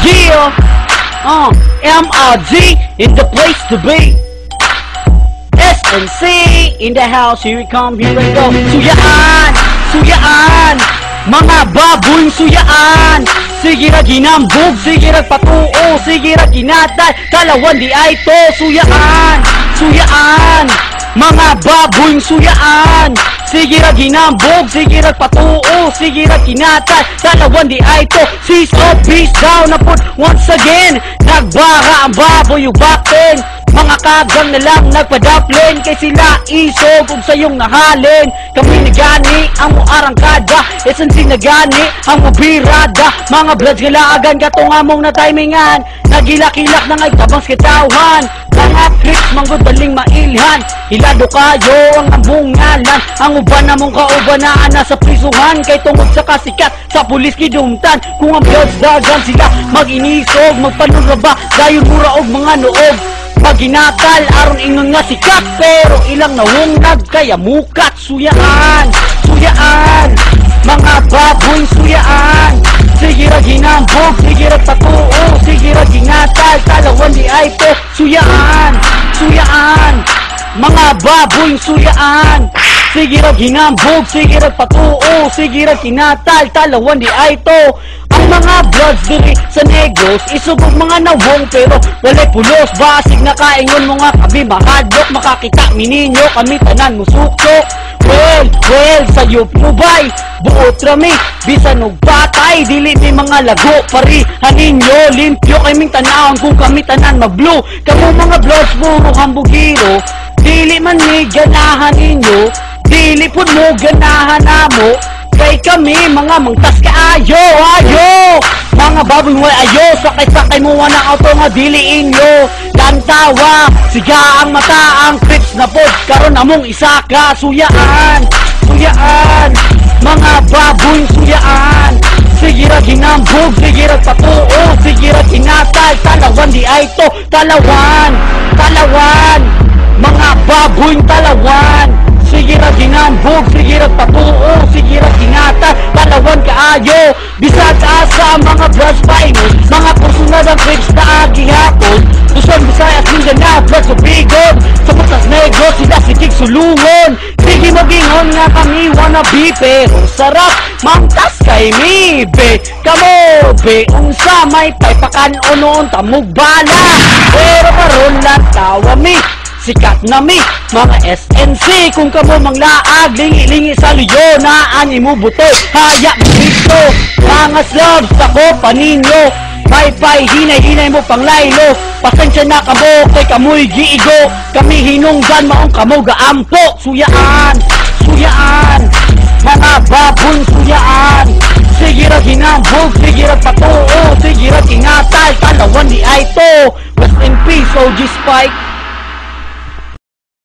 Yeah, MRG in the place to be. SNC in the house, here we come, here we go. Suyaan, suyaan, mga baboy suyaan. Sige ra ginambog, sige ra patuo, sige ra ginatay, kalawan di ay to. Suyaan, suyaan, mga baboy suyaan. Sige ra ginambog, sige ra patuo, sige ra kinatay, kalawan di ay to. Cease up, peace down na put once again. Nagbara ang baboy ubakin, mga kagang na lang nagpadaplin, kay sila isog kung sayong nahalin. Kami nagani ang muarangkada, SNC nagani ang mubirada. Mga bloods galaagan katong among na timingan, nagilakilak na ngay tabang skitawhan. Mga clips manggod baling mailhan, hilado kayo ang ambungalan. Ang uban na mong kaubanaan nasa prisuhan, kay tungod sa kasikat sa pulis kidumtan. Kung ang bloods dagan sila mag-inisog, magpanunraba dayon mura og mga noog. Paginatal aron ingon nga sikat, pero ilang nawungnag kaya mukat. Suyaan, suyaan, mga baboy suyaan. Sige ra ginambog, sige ra patuo, sige ra ginatal, kalawan di ay to. Suyaan, suyaan, mga baboy suyaan. Sige ra ginambog, sige ra patuo, sige ra ginatal, kalawan di ay to. Ang mga bloods diri sa negros, isubog mga nawong pero walay pulos. Basig na kaingon mo nga kami mahadlok, makakita mininyo kami tanan musukok. Well, sayop mo bay, buot rami, bisan og patay, dili ni mga lago, parihan ninyo, limpyo kaming tanawon kung kami tanan mag-blue. Kamu mga bloods, puro hambugiro, dili man ni ganahan ninyo, dili pud mo ganahan namo. Kay kami mga mangtas kaayo, ayo, mga baboy mo ayo, sakay-sakay mo na auto nga dili inyo. Lantawa, siga ang mata, ang clips na pod, karon among isaka. Suyaan, suyaan, mga baboy suyaan. Sige ra ginambog, sige ra patuo, sige ra kinatay, talawan di ay to. Talawan, talawan, mga baboy talawan. Sige ra ginambog, sige ra patuo, sige ra kinatay, talawan kaayo. Bisag asa mga bloods finest, mga personal ang clips na agihapon. Luzon, Visayas, Mindanao, bloods o Bigod, sa Putas Negros sila sikig sulungon. Sige magingon nga kami wannabe, pero sarap mangtas kay mi be. Kamo be, unsa may paypakan o noon tamog bala, pero karon lang tawa mi, sikat na mi, mga SNC. Kung kamo manglaag, lingi-lingi sa liyo, naan imo buto, haya mo dito. Mga slobs, ako paninyo, pay-pay, hinay-hinay mo pang laylo. Pasensya na kamo, kay kamoy giigo, kami hinunggan maong kamo gaampo. Suyaan, suyaan, mga baboy suyaan. Sige ra ginambog, sige ra patuo, sige ra kinatay, talawan di ay to. Rest in peace, OG Spike.